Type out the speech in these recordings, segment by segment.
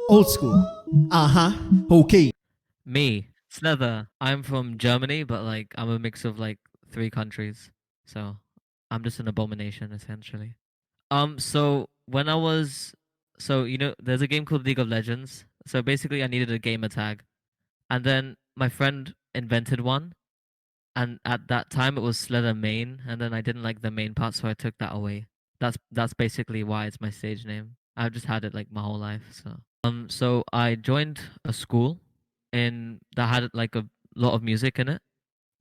Old school. Okay. Me, Slether. I'm from Germany, but like I'm a mix of like three countries. So I'm just an abomination essentially. So when I was so there's a game called League of Legends. So basically I needed a gamer tag. And then my friend invented one, and at that time it was Slether main, and then I didn't like the main part, so I took that away. That's basically why it's my stage name. I've just had it like my whole life, so I joined a school in that had like a lot of music in it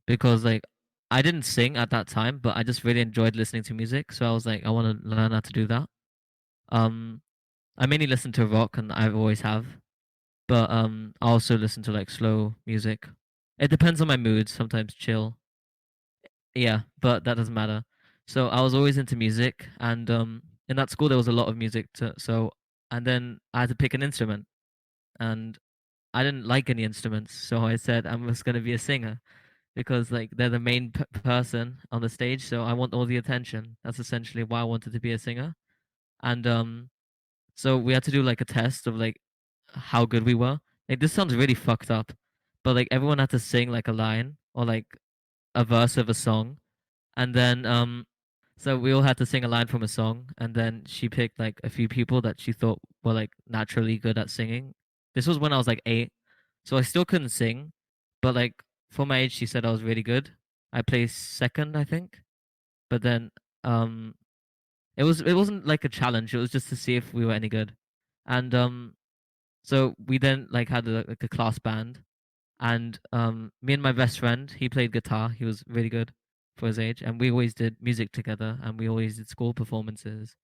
because like I didn't sing at that time, but I just really enjoyed listening to music. So I was like, I want to learn how to do that. Um, I mainly listen to rock, and I always have, but I also listen to like slow music. It depends on my mood. Sometimes chill. Yeah, but that doesn't matter. So I was always into music, and in that school there was a lot of music. And then I had to pick an instrument, and I didn't like any instruments, so I said I'm just gonna be a singer because like they're the main person on the stage, so I want all the attention. That's essentially why I wanted to be a singer. And so we had to do like a test of like how good we were. Like this sounds really fucked up, but like everyone had to sing like a line or like a verse of a song, and then so we all had to sing a line from a song, and then she picked like a few people that she thought were like naturally good at singing. This was when I was like 8, so I still couldn't sing, but like for my age, she said I was really good. I placed second, I think, but then um it wasn't like a challenge. It was just to see if we were any good, and so we then like had like a class band, and me and my best friend, he played guitar. He was really good for his age, and we always did music together, and we always did school performances.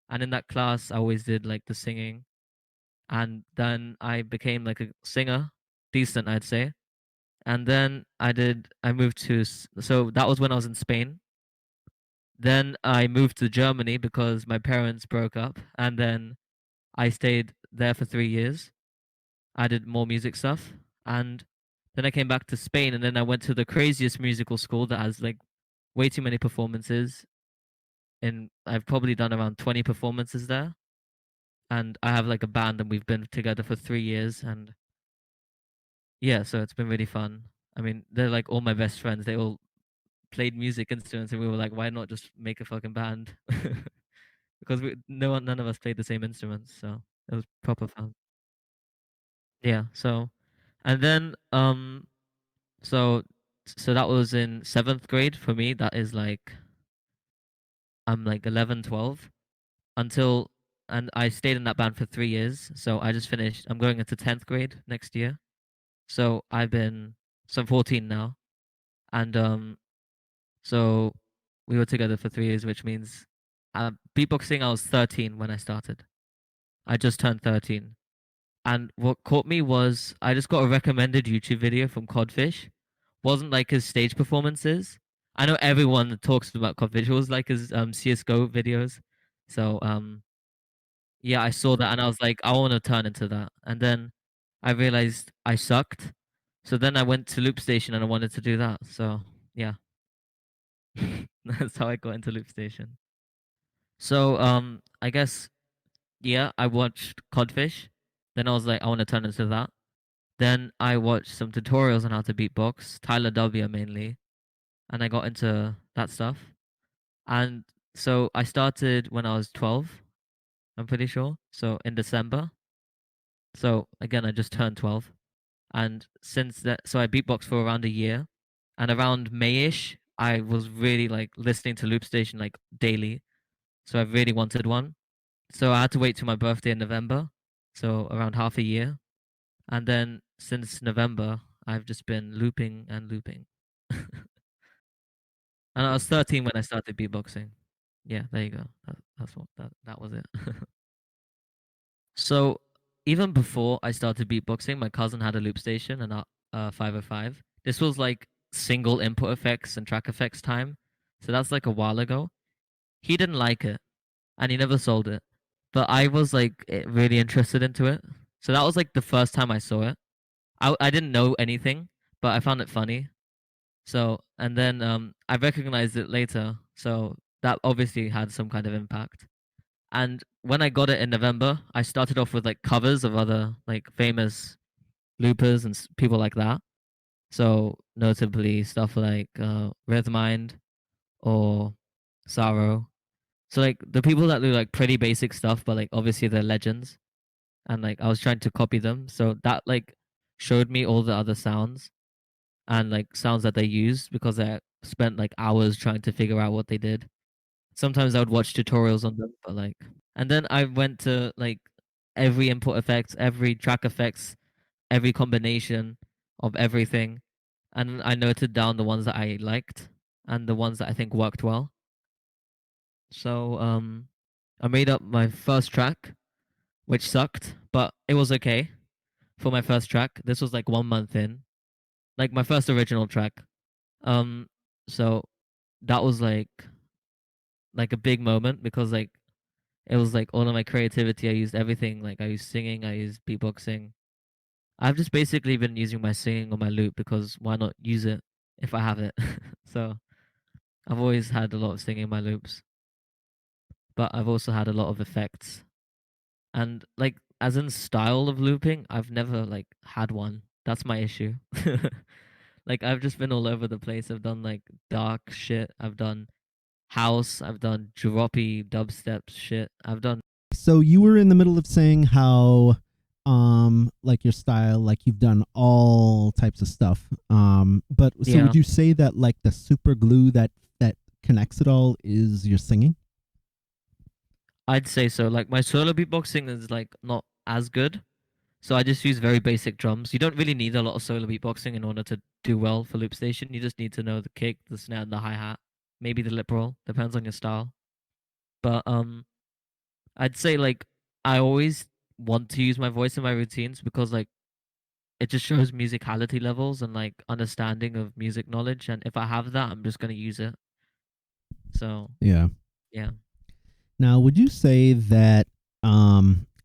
And in that class, I always did like the singing, and then I became like a singer, decent, I'd say. And then I moved so that was when I was in Spain. Then I moved to Germany because my parents broke up, and then I stayed there for 3 years. I did more music stuff, and then I came back to Spain, and then I went to the craziest musical school that has like way too many performances. And I've probably done around 20 performances there. And I have like a band, and we've been together for 3 years. And yeah, so it's been really fun. I mean, they're like all my best friends. They all played music instruments, and we were like, why not just make a fucking band? Because none of us played the same instruments, so it was proper fun. Yeah. And then so so that was in seventh grade for me. That is like I'm like 11, 12 until, and I stayed in that band for 3 years. So I just finished. I'm going into 10th grade next year. So I'm 14 now, and so we were together for 3 years, which means beatboxing. I was 13 when I started. I just turned 13. And what caught me was I just got a recommended YouTube video from Codfish. Wasn't like his stage performances. I know everyone talks about Codfish. It was like his CS:GO videos. So yeah, I saw that and I was like, I want to turn into that. And then I realized I sucked. So then I went to Loop Station and I wanted to do that. So yeah, that's how I got into Loop Station. So I guess yeah, I watched Codfish. Then I was like, I want to turn into that. Then I watched some tutorials on how to beatbox, Tyler W mainly, and I got into that stuff. And so I started when I was 12, I'm pretty sure. So in December. So again, I just turned 12. And since that, so I beatboxed for around a year. And around Mayish, I was really like listening to Loop Station like daily. So I really wanted one. So I had to wait till my birthday in November. So around half a year. And then since November, I've just been looping and looping. And I was 13 when I started beatboxing. Yeah, there you go. That was it. So even before I started beatboxing, my cousin had a loop station and a 505. This was like single input effects and track effects time. So that's like a while ago. He didn't like it and he never sold it. But I was like really interested into it. So that was like the first time I saw it. I didn't know anything, but I found it funny. So and then I recognized it later. So that obviously had some kind of impact. And when I got it in November, I started off with like covers of other like famous loopers and people like that. So notably stuff like Rhythmind or Sorrow. So like the people that do like pretty basic stuff, but like obviously they're legends, and like I was trying to copy them. So that like showed me all the other sounds and like sounds that they used because I spent like hours trying to figure out what they did. Sometimes I would watch tutorials on them, but like, and then I went to like every input effects, every track effects, every combination of everything, and I noted down the ones that I liked and the ones that I think worked well. So I made up my first track, which sucked, but it was okay for my first track. This was like 1 month in, like my first original track. Um, so that was like a big moment because like it was like all of my creativity. I used everything. Like I used singing, I used beatboxing. I've just basically been using my singing on my loop because why not use it if I have it? So I've always had a lot of singing in my loops, but I've also had a lot of effects. And like as in style of looping, I've never like had one. That's my issue. Like I've just been all over the place. I've done like dark shit. I've done house. I've done droppy dubstep shit. I've done So you were in the middle of saying how like your style, like you've done all types of stuff. But so yeah. would you say that like the super glue that connects it all is your singing? I'd say so. Like my solo beatboxing is like not as good. So I just use very basic drums. You don't really need a lot of solo beatboxing in order to do well for loop station. You just need to know the kick, the snare, and the hi hat. Maybe the lip roll. Depends on your style. But I'd say like I always want to use my voice in my routines because like it just shows musicality levels and like understanding of music knowledge. And if I have that, I'm just gonna use it. So Yeah. yeah. Now, would you say that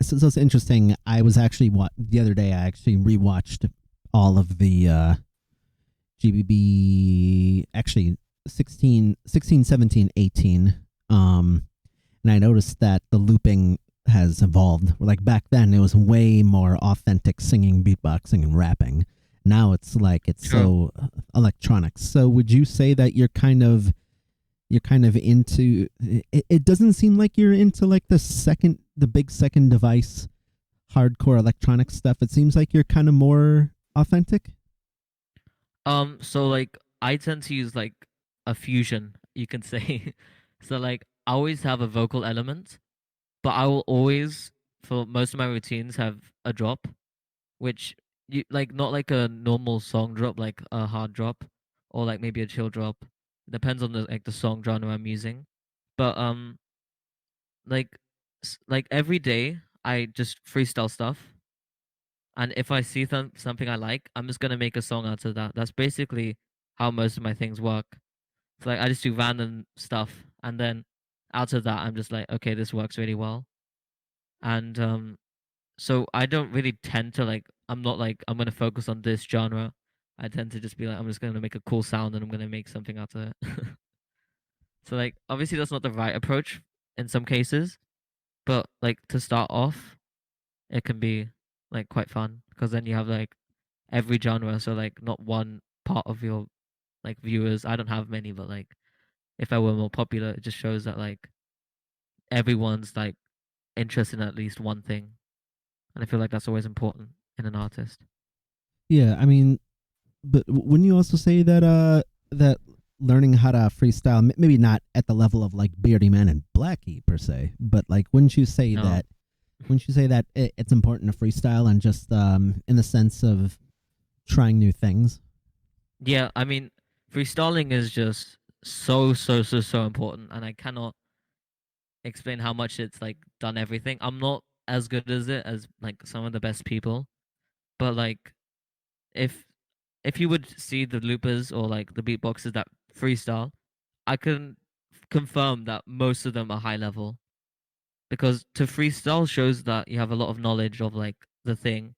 so it's interesting. I was actually the other day I actually rewatched all of the GBB actually 16, 16, 17, 18. And I noticed that the looping has evolved. Like back then, it was way more authentic singing, beatboxing, and rapping. Now it's like it's Sure. so electronic. So would you say that you're kind of into it doesn't seem like you're into like the big second device hardcore electronic stuff. It seems like you're kind of more authentic. So like I tend to use like a fusion, you can say. So like I always have a vocal element, but I will always, for most of my routines, have a drop, which you like not like a normal song drop, like a hard drop, or like maybe a chill drop. It depends on the song genre I'm using. But like like every day I just freestyle stuff, and if I see something I like, I'm just gonna make a song out of that. That's basically how most of my things work. So like I just do random stuff, and then out of that, I'm just like, okay, this works really well. And so I don't really tend to like. I'm not like I'm gonna focus on this genre. I tend to just be like, I'm just gonna make a cool sound, and I'm gonna make something out of it. So like, obviously, that's not the right approach in some cases, but like to start off, it can be like quite fun because then you have like every genre. So like, not one part of your like viewers. I don't have many, but like if I were more popular, it just shows that like everyone's like interested in at least one thing, and I feel like that's always important in an artist. Yeah, I mean, but wouldn't you also say that that learning how to freestyle, maybe not at the level of like Beardy Man and Blackie per se, but like No, wouldn't you say that it's important to freestyle and just in the sense of trying new things? yeah, I mean, freestyling is just so important, and I cannot explain how much it's like done everything. I'm not as good as it as like some of the best people, but like if if you would see the loopers or like the beatboxers that freestyle, I can confirm that most of them are high level because to freestyle shows that you have a lot of knowledge of like the thing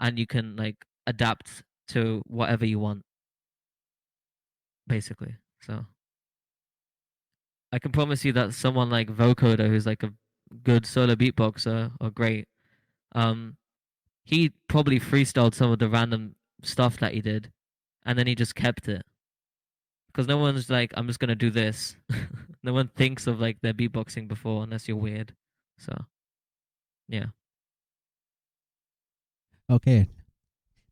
and you can like adapt to whatever you want basically. So I can promise you that someone like vocoder, who's like a good solo beatboxer or great, um, he probably freestyled some of the random stuff that he did, and then he just kept it because no one's like, I'm just gonna do this. No one thinks of like their beatboxing before unless you're weird. So yeah. Okay,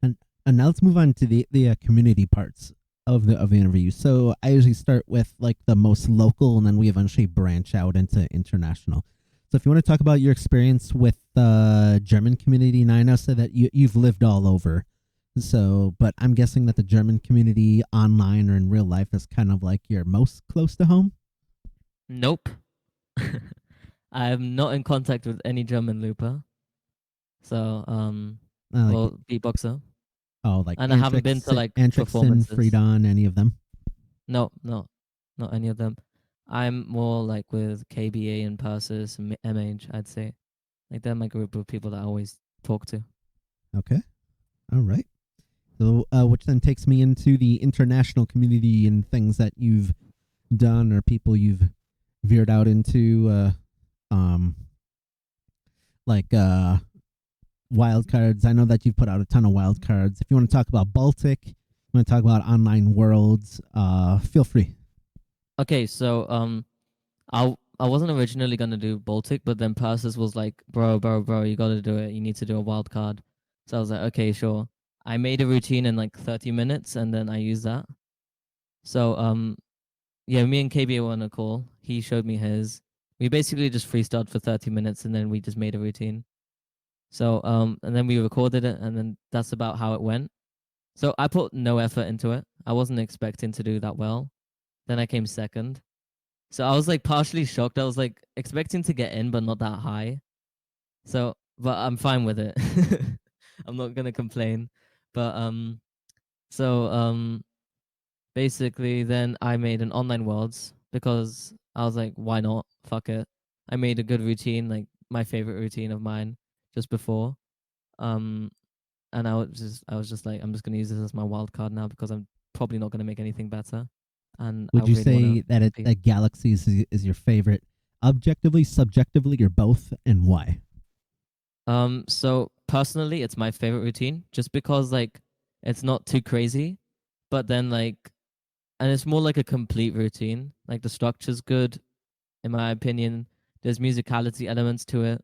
and now let's move on to the community parts of the interview. So I usually start with like the most local, and then we eventually branch out into international. So if you want to talk about your experience with the German community, and I know so that you've lived all over. So, but I'm guessing that the German community online or in real life is kind of like your most close to home. Nope. I'm not in contact with any German looper. So Like well, beatboxer, like and I haven't been to like Antrix and performances. Freedon, any of them. No, no, not any of them. I'm more like with KBA and Persis and MH, I'd say. Like they're my group of people that I always talk to. Okay, all right. So, which then takes me into the international community and things that you've done or people you've veered out into, um, like wild cards. I know that you've put out a ton of wild cards. If you want to talk about Baltic, you want to talk about online worlds, feel free. Okay, so I wasn't originally gonna do Baltic, but then Persis was like, bro, you gotta do it. You need to do a wild card. So I was like, okay, sure. I made a routine in like 30 minutes, and then I used that. So yeah, me and KBA were on a call. He showed me his. We basically just freestyled for 30 minutes, and then we just made a routine. So and then we recorded it, and then that's about how it went. So I put no effort into it. I wasn't expecting to do that well. Then I came second. So I was like partially shocked. I was like expecting to get in, but not that high. So, but I'm fine with it. I'm not gonna complain. But so basically, then I made an online worlds because I was like, why not? Fuck it. I made a good routine, like my favorite routine of mine, just before. Um, and I was just like, I'm just gonna use this as my wild card now because I'm probably not gonna make anything better, and I Would you really want say to that compete. that Galaxy is your favorite, objectively, subjectively, or both, and why? So personally, it's my favorite routine just because like it's not too crazy, but then like, and it's more like a complete routine. Like the structure's good, in my opinion. There's musicality elements to it.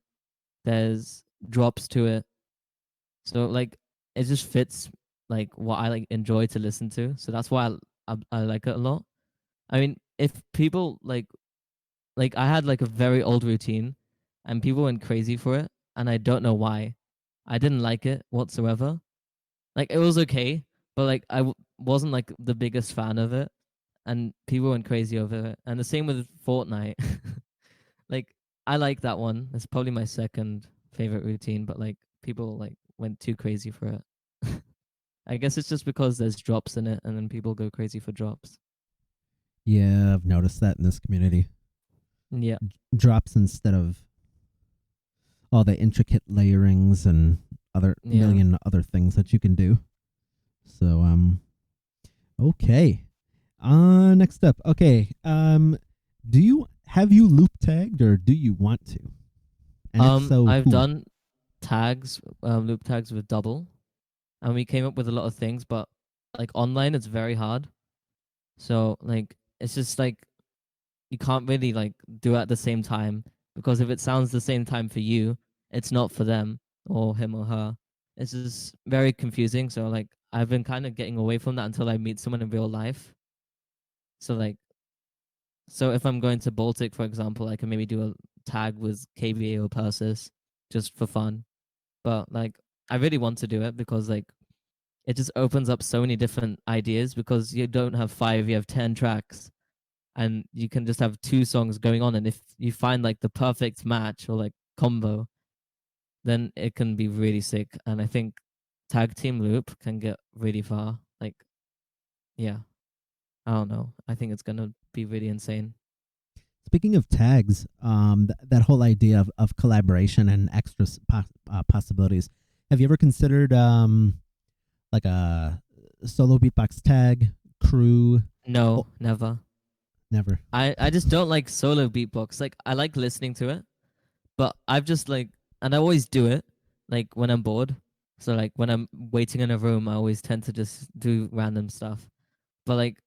There's drops to it. So like, it just fits like what I like enjoy to listen to. So that's why I like it a lot. I mean, if people like I had like a very old routine, and people went crazy for it, and I don't know why. I didn't like it whatsoever. Like it was okay, but like wasn't like the biggest fan of it, and people went crazy over it. And the same with Fortnite. Like I like that one. It's probably my second favorite routine, but like people like went too crazy for it. I guess it's just because there's drops in it, and then people go crazy for drops. Yeah, I've noticed that in this community. Yeah, Drops instead of all the intricate layerings and other yeah. million other things that you can do. So okay. Next up. Okay. Do you have you loop tagged or do you want to? And if so, I've who? done tags, loop tags with double, and we came up with a lot of things, but like online, it's very hard. So like, it's just like you can't really like do it at the same time because if it sounds the same time for you, it's not for them or him or her. It's just very confusing. So like, I've been kind of getting away from that until I meet someone in real life. So like, so if I'm going to Baltic, for example, I can maybe do a tag with KVA or Persis just for fun. But like, I really want to do it because like it just opens up so many different ideas because you don't have five, you have 10 tracks, and you can just have two songs going on. And if you find like the perfect match or like combo, then it can be really sick. And I think tag team loop can get really far. Like, yeah, I don't know. I think it's going to be really insane. Speaking of tags, that whole idea of collaboration and extra possibilities. Have you ever considered like a solo beatbox tag crew? No, Oh, never. Never. I just don't like solo beatbox. Like I like listening to it, but I've just like, and I always do it like when I'm bored. So like when I'm waiting in a room, I always tend to just do random stuff. But like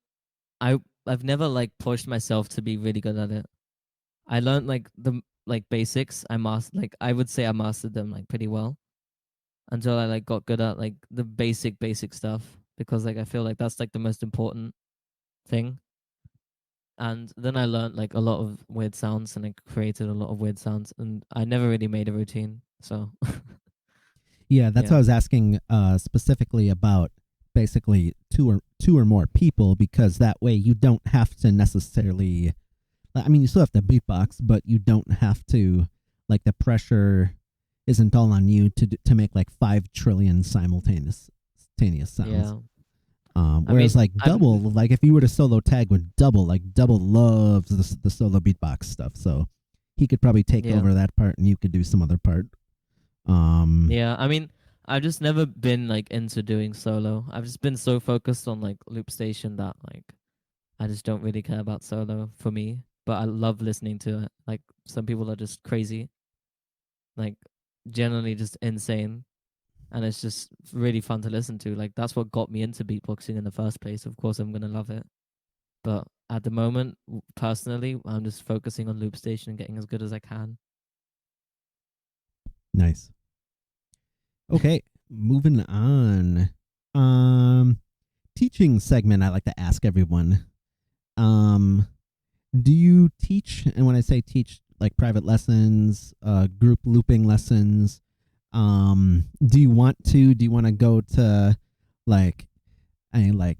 I I've never like pushed myself to be really good at it. I learned like the like basics. I would say I mastered them like pretty well until I like got good at like the basic stuff because like I feel like that's like the most important thing. And then I learned like a lot of weird sounds and I created a lot of weird sounds and I never really made a routine. So Yeah, that's yeah. what I was asking specifically about basically two or more people because that way you don't have to necessarily. I mean, you still have to beatbox, but you don't have to. Like the pressure isn't all on you to make like 5 trillion simultaneous sounds. Yeah. I Whereas mean, like double, like if you were to solo tag with double, like double loves the solo beatbox stuff, so he could probably take yeah. over that part, and you could do some other part. Um, Yeah, I mean, I've just never been like into doing solo. I've just been so focused on like loop station that like I just don't really care about solo for me. But I love listening to it. Like some people are just crazy, like generally just insane, and it's just really fun to listen to. Like that's what got me into beatboxing in the first place. Of course, I'm gonna love it. But at the moment, personally, I'm just focusing on loop station and getting as good as I can. nice. Okay, moving on. Um, Teaching segment. I like to ask everyone. Um, do you teach? And when I say teach, like private lessons, group looping lessons. Do you want to? Do you want to go to, like, I mean, like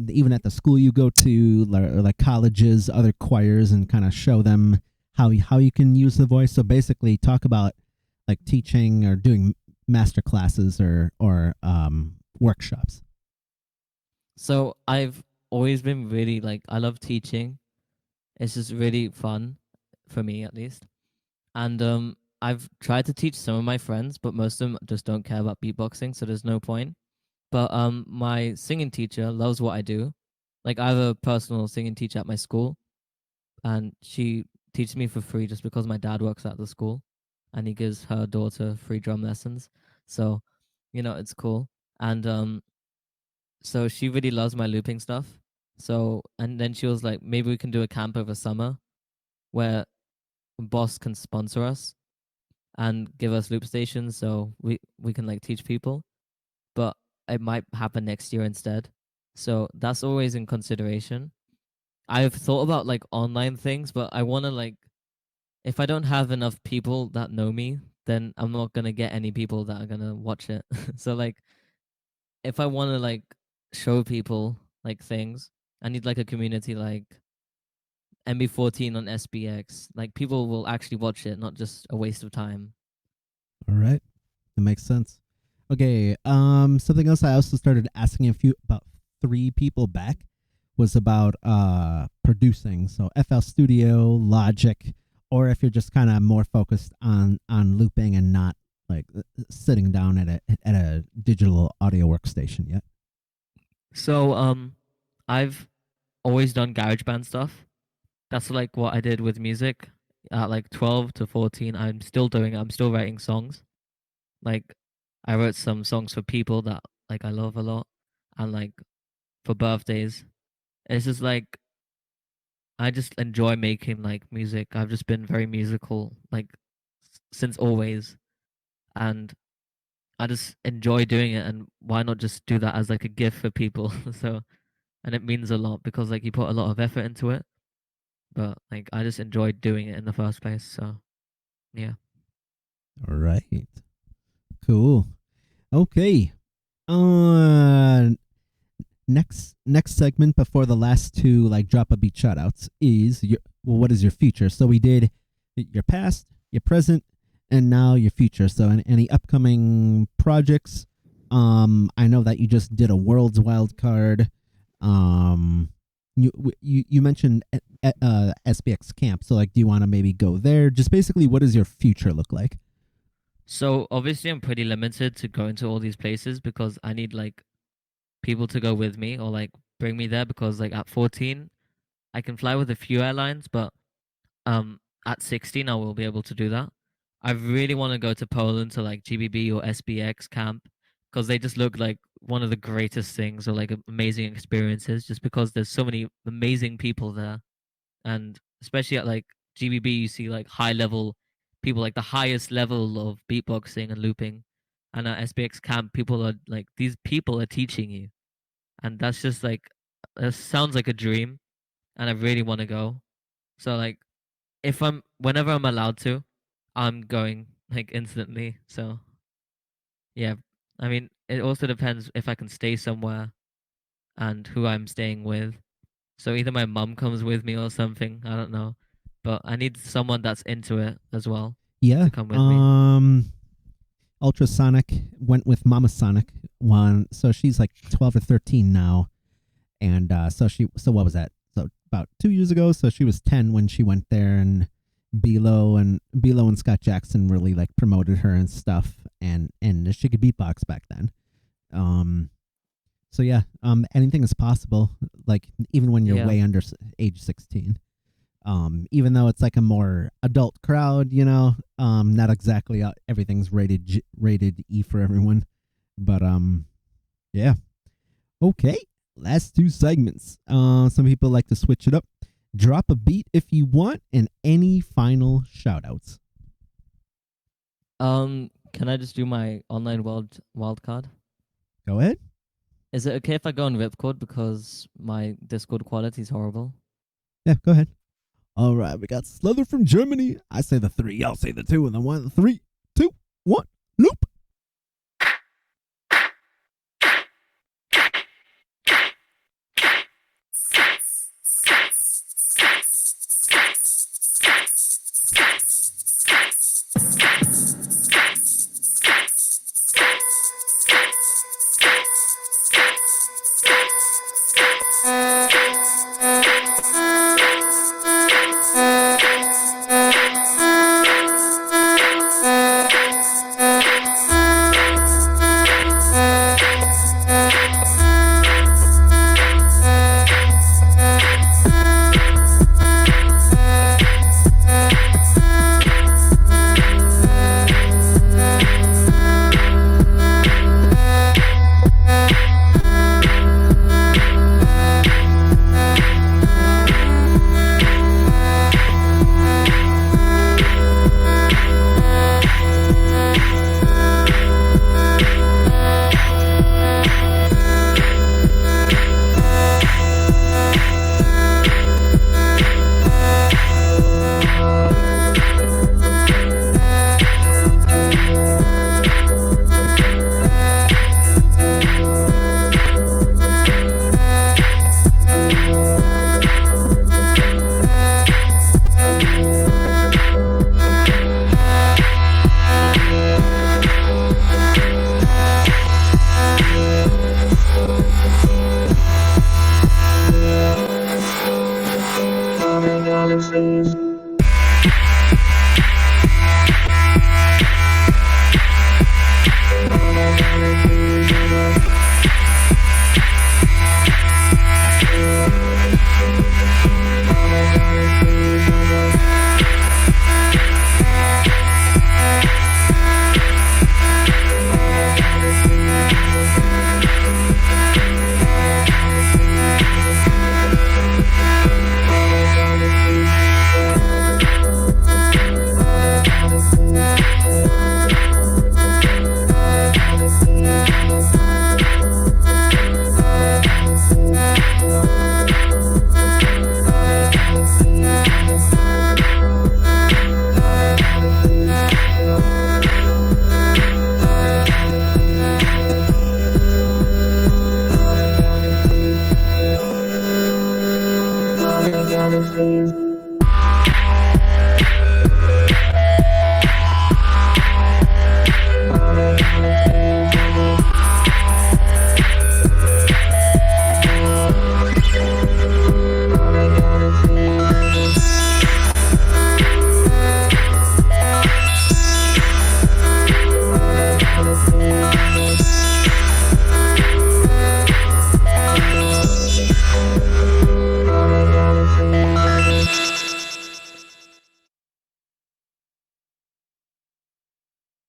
even at the school you go to, or like colleges, other choirs, and kind of show them how you can use the voice. So basically, talk about like teaching or doing master classes or workshops. So I've always been really like I love teaching. It's just really fun for me at least. And I've tried to teach some of my friends, but most of them just don't care about beatboxing, so there's no point. But my singing teacher loves what I do. Like I have a personal singing teacher at my school, and she teaches me for free just because my dad works at the school, and he gives her daughter free drum lessons. So, it's cool. And so she really loves my looping stuff. So and then she was like, maybe we can do a camp over summer where boss can sponsor us and give us loop stations so we can like teach people, but it might happen next year instead. So that's always in consideration. I've thought about like online things, but I want to like if I don't have enough people that know me, then I'm not going to get any people that are going to watch it. So like if I want to like show people like things, I need like a community like MB14 on SBX. Like people will actually watch it, not just a waste of time. All right, that makes sense. Okay, something else I also started asking a few about 3 people back was about producing. So FL Studio, Logic, or if you're just kind of more focused on looping and not like sitting down at a digital audio workstation yet. So I've always done GarageBand stuff. That's like what I did with music at like 12 to 14. I'm still doing it. I'm still writing songs. Like I wrote some songs for people that like I love a lot and like for birthdays. It's just like I just enjoy making like music. I've just been very musical like since always, and I just enjoy doing it, and why not just do that as like a gift for people? So and it means a lot because like you put a lot of effort into it, but like I just enjoyed doing it in the first place. So yeah. All right, cool. Okay. Uh, next segment before the last two like drop a beat shoutouts is what is your future? So we did your past, your present, and now your future. So any upcoming projects? I know that you just did a world's wild card. Um, you mentioned SBX camp. So like, do you want to maybe go there? Just basically, what does your future look like? So obviously I'm pretty limited to going to all these places because I need like people to go with me or like bring me there because like at 14 I can fly with a few airlines, but at 16 I will be able to do that. I really want to go to Poland to like GBB or SBX camp because they just look like one of the greatest things or like amazing experiences just because there's so many amazing people there. And especially at like GBB you see like high level people, like the highest level of beatboxing and looping. And at SBX camp people are like, these people are teaching you, and that's just like, it sounds like a dream, and I really want to go. So like, if I'm whenever I'm allowed to, I'm going like instantly. So yeah, I mean, it also depends if I can stay somewhere and who I'm staying with. So either my mum comes with me or something. I don't know, but I need someone that's into it as well Yeah. to come with me. Ultrasonic went with Mama Sonic one, so she's like 12 or 13 now, and so what was that? So about 2 years ago, so she was 10 when she went there, and Bilo and Scott Jackson really like promoted her and stuff, and she could beatbox back then. So yeah, anything is possible. Like even when you're way under age 16. Even though it's like a more adult crowd, not exactly everything's rated E for everyone, but yeah. Okay, last two segments. Some people like to switch it up. Drop a beat if you want, and any final shout outs. Can I just do my online wild card? Go ahead. Is it okay if I go on Ripcord because my Discord quality is horrible? Yeah, go ahead. All right, we got Slether from Germany. I say the 3, y'all say the 2, and then 1, 3, 2, 1, loop.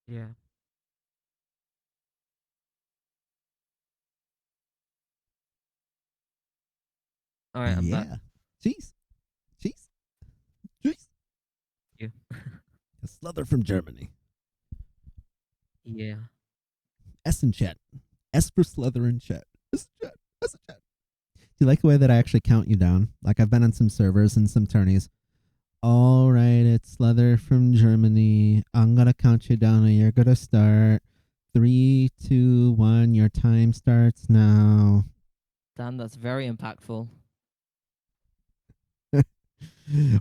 Yeah. All right, I'm back. Yeah. Jeez. Jeez. Jeez. You. A Slether from Germany. Yeah. S in chat. S for Slether in chat. S in chat. S in chat. Do you like the way that I actually count you down? Like I've been on some servers and some tourneys. All right, it's Slether from Germany. I'm gonna count you down and you're gonna start. 3, 2, 1. Your time starts now. Damn, that's very impactful.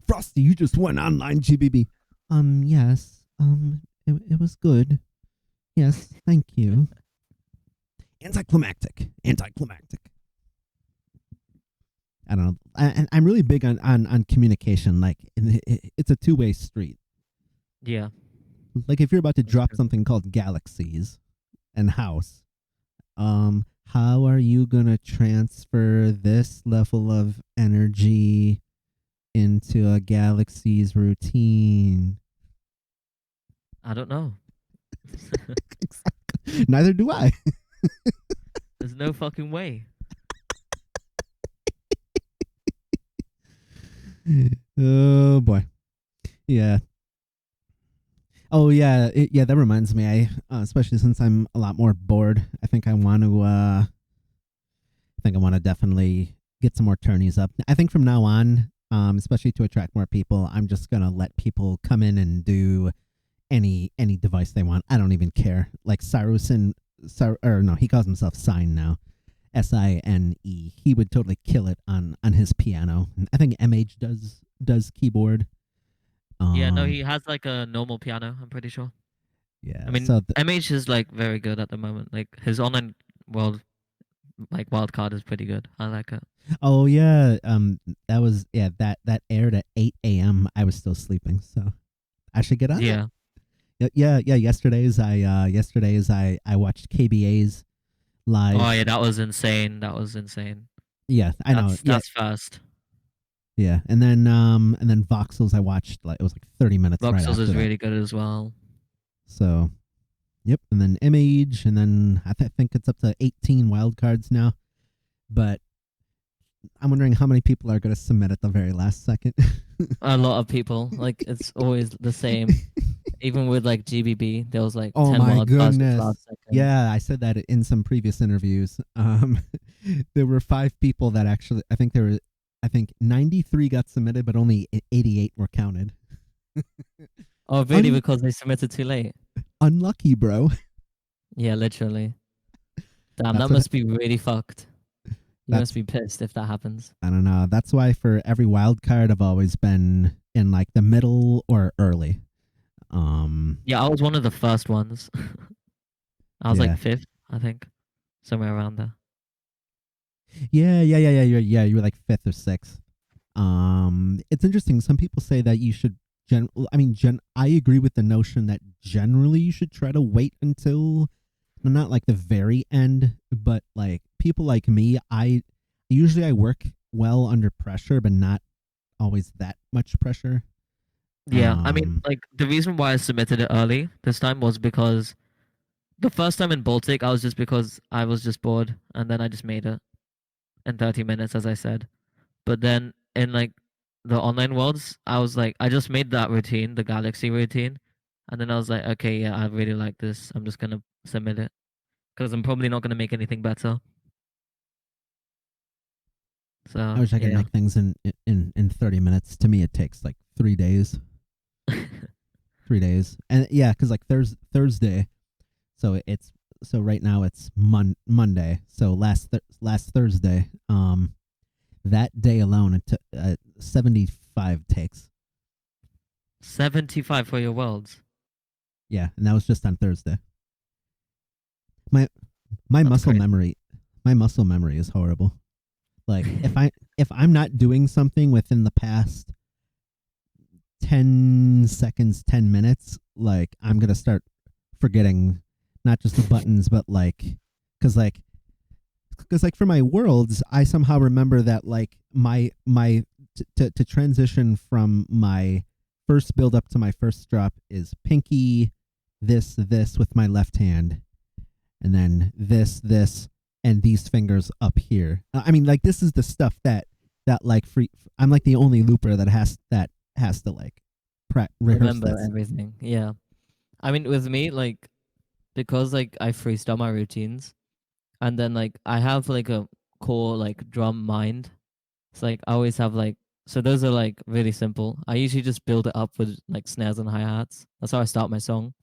Frosty, you just went online, GBB. Yes. It was good. Yes, thank you. Anticlimactic. Anticlimactic. I don't know. I'm really big on communication. Like, it's a two-way street. Yeah. Like, if you're about to That's drop true. something called galaxies and house, how are you gonna transfer this level of energy into a galaxy's routine? I don't know. Neither do I. There's no fucking way. Oh boy. Yeah. Oh yeah. Yeah. That reminds me. Especially since I'm a lot more bored. I think I want to. I think I want to definitely get some more tourneys up. I think from now on, especially to attract more people, I'm just gonna let people come in and do any device they want. I don't even care. Like Cyrus and or no, he calls himself Sign now. Sine. He would totally kill it on his piano. I think MH does keyboard. Yeah, no, Um, he has like a normal piano, I'm pretty sure. I yeah. mean, So MH is like very good at the moment. Like his online world like wild card is pretty good. I like it. oh yeah, that was that aired at 8 a.m. I was still sleeping, so I should get on that. Yeah. Yeah. Yesterday's I watched KBA's Oh live. yeah, that was insane. That was insane. Yeah, I know. Yeah, That's fast. yeah, and then Voxels I watched like it was like 30 minutes right Voxels after is that. really good as well. So yep, and then Image, and then I think it's up to 18 wild cards now. But I'm wondering how many people are going to submit at the very last second. A lot of people. Like it's always the same. Even with like GBB, there was like Oh 10 my wild cards at the goodness. last second. Yeah, I said that in some previous interviews. There were 5 people that actually, I think 93 got submitted, but only 88 were counted. Oh, really? Un- Because they submitted too late? Unlucky, bro. Yeah, literally. Damn, That's that what. must be really fucked. You must That's be pissed if that happens. I don't know. That's why for every wild card, I've always been in like the middle or early. Yeah, I was one of the first ones. I was like Yeah, fifth, I think, somewhere around there. yeah. You were like fifth or sixth. It's interesting. Some people say that you should I agree with the notion that generally you should try to wait until not like the very end, but like people like me, I work well under pressure, but not always that much pressure. Yeah, I mean, Um, like the reason why I submitted it early this time was because the first time in Baltic, I was just because I was just bored, and then I just made it in 30 minutes, as I said. But then in like the online worlds, I was like, I just made that routine, the Galaxy routine, and then I was like, okay, yeah, I really like this. I'm just gonna submit it because I'm probably not gonna make anything better. I So wish I could yeah. make things in 30 minutes. To me, it takes like 3 days. 3 days, and yeah, because like Thursday. So right now it's Monday. So last Thursday, that day alone it took 75 takes. 75 for your worlds. Yeah, and that was just on Thursday. My my That's muscle crazy. memory, my muscle memory is horrible. Like if I'm not doing something within the past 10 seconds, 10 minutes, like I'm gonna start forgetting not just the buttons, but like because like for my worlds, I somehow remember that like my to transition from my first build up to my first drop is pinky, this with my left hand, and then this, and these fingers up here. I mean, like this is the stuff that like free. I'm like the only looper that has to like rehearse Remember that. everything. Yeah. I mean, with me, like, because like I freestyle my routines, and then like I have like a core like drum mind. It's like I always have like, so those are like really simple. I usually just build it up with like snares and hi-hats. That's how I start my song.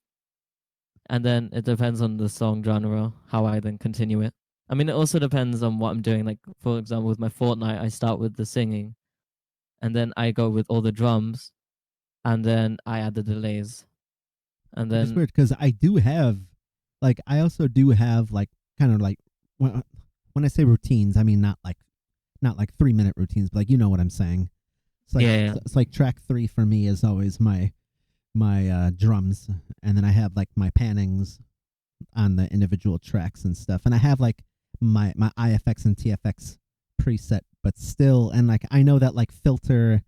And then it depends on the song genre, how I then continue it. I mean, it also depends on what I'm doing. Like, for example, with my Fortnite, I start with the singing, and then I go with all the drums, and then I add the delays. And Which is then, weird because I do have, like, I also do have like kind of like when I say routines, I mean not like 3 minute routines, but like you know what I'm saying. It's like yeah, yeah, it's like track three for me is always my drums, and then I have like my pannings on the individual tracks and stuff, and I have like my IFX and TFX preset, but still, and like I know that like filter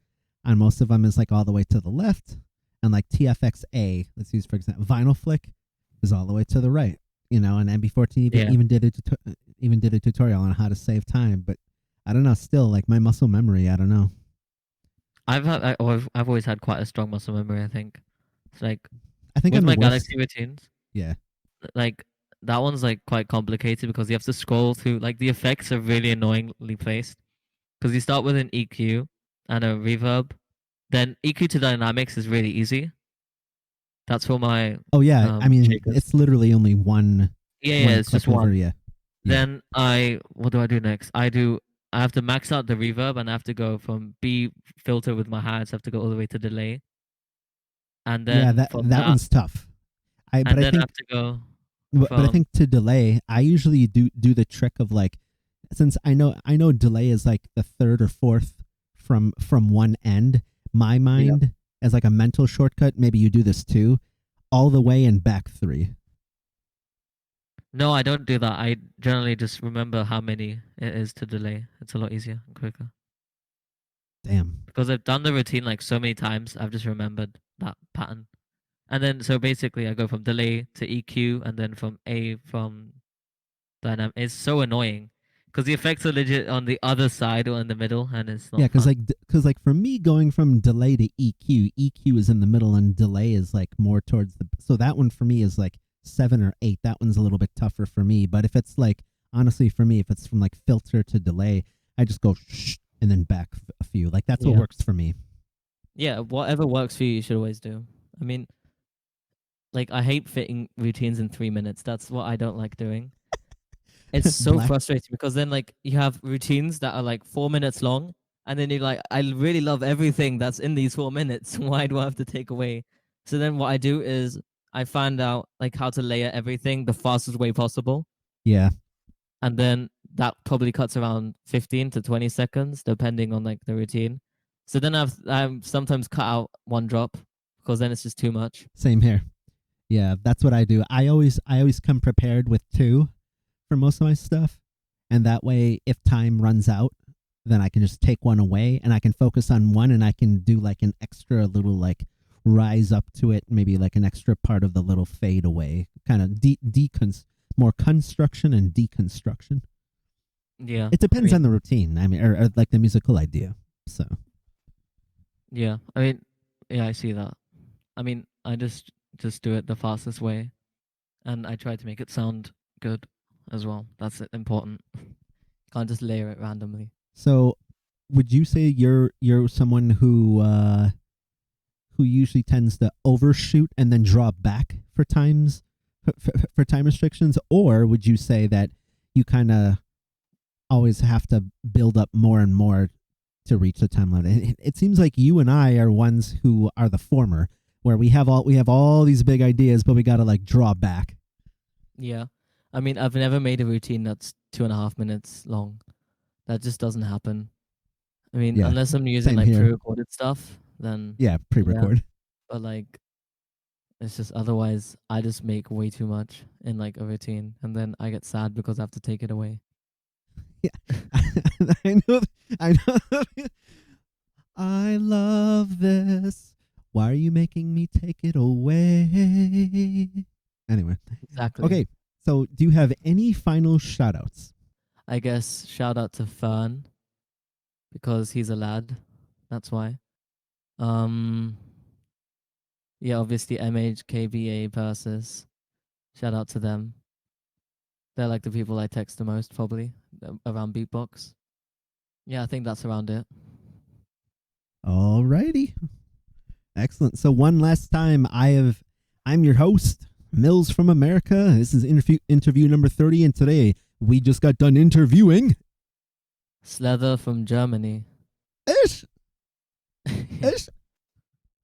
on most of them is like all the way to the left, and like TFXA, let's use for example, vinyl flick is all the way to the right, and MB14 even yeah. even did even did a tutorial on how to save time, but I don't know, still like my muscle memory, I don't know. I've always had quite a strong muscle memory. I think it's like I think with I'm the my worst. Galaxy routines, Yeah. like that one's like quite complicated because you have to scroll through. Like the effects are really annoyingly placed because you start with an EQ and a reverb. Then EQ to dynamics is really easy. That's for my Oh yeah, I mean shakers. it's literally only one Yeah, yeah, one it's just click over. one. Yeah. Yeah. Then what do I do next? I have to max out the reverb and I have to go from B filter with my hands. I have to go all the way to delay, and Yeah, then that from that that, one's tough. I but and I then I think have to go but I from think to delay, I usually do the trick of like, since I know delay is like the third or fourth from one end. My yeah. mind as like a mental shortcut, maybe you do this too, all the way and back three. No, I don't do that. I generally just remember how many it is to delay. It's a lot easier and quicker Damn. because I've done the routine like so many times. I've just remembered that pattern. And then so basically I go from delay to EQ and then from A from dynamic. It's so annoying because the effects are legit on the other side or in the middle and it's Yeah, not because fun. like for me going from delay to EQ is in the middle and delay is like more towards the. So that one for me is like 7 or 8. That one's a little bit tougher for me. But if it's like honestly for me, if it's from like filter to delay, I just go shh and then back a few. Like that's what Yeah. works for me. Yeah, whatever works for you, you should always do. I mean, like I hate fitting routines in 3 minutes. That's what I don't like doing. It's so Black. frustrating because then like you have routines that are like 4 minutes long, and then you're like, I really love everything that's in these 4 minutes. Why do I have to take away? So then what I do is I find out like how to layer everything the fastest way possible, Yeah, and then that probably cuts around 15 to 20 seconds depending on like the routine. So then I've sometimes cut out one drop because then it's just too much. same here. Yeah, that's what I do. I always come prepared with two for most of my stuff, and that way if time runs out, then I can just take one away and I can focus on one, and I can do like an extra little like rise up to it, maybe like an extra part of the little fade away, kind of more construction and deconstruction. Yeah, It I depends on mean, the routine. I mean, or like the musical idea. So yeah, I mean, yeah, I see that. I mean, I just do it the fastest way, and I try to make it sound good as well. That's important. Can't just layer it randomly. so would you say you're someone who usually tends to overshoot and then draw back for for time restrictions, or would you say that you kind of always have to build up more and more to reach the time limit? It seems like you and I are ones who are the former, where we have all these big ideas, but we got to like draw back. Yeah, I mean, I've never made a routine that's 2.5 minutes long. That just doesn't happen. I mean, Yeah, unless I'm using same like here. pre-recorded stuff, then Yeah, yeah. pre-record. But like, it's just otherwise, I just make way too much in like a routine, and then I get sad because I have to take it away. Yeah, I know. I know. I love this. Why are you making me take it away? Anyway, Exactly. okay. So, do you have any final shout outs? I guess shout out to Fern because he's a lad. That's why. Um, yeah, obviously MHKBA Versus. Shout out to them. They're like the people I text the most, probably around beatbox. Yeah, I think that's around it. Alrighty. Excellent. So one last time, I'm your host, Mills from America. This is interview number 30, and today we just got done interviewing Slether from Germany. Ish. Ish.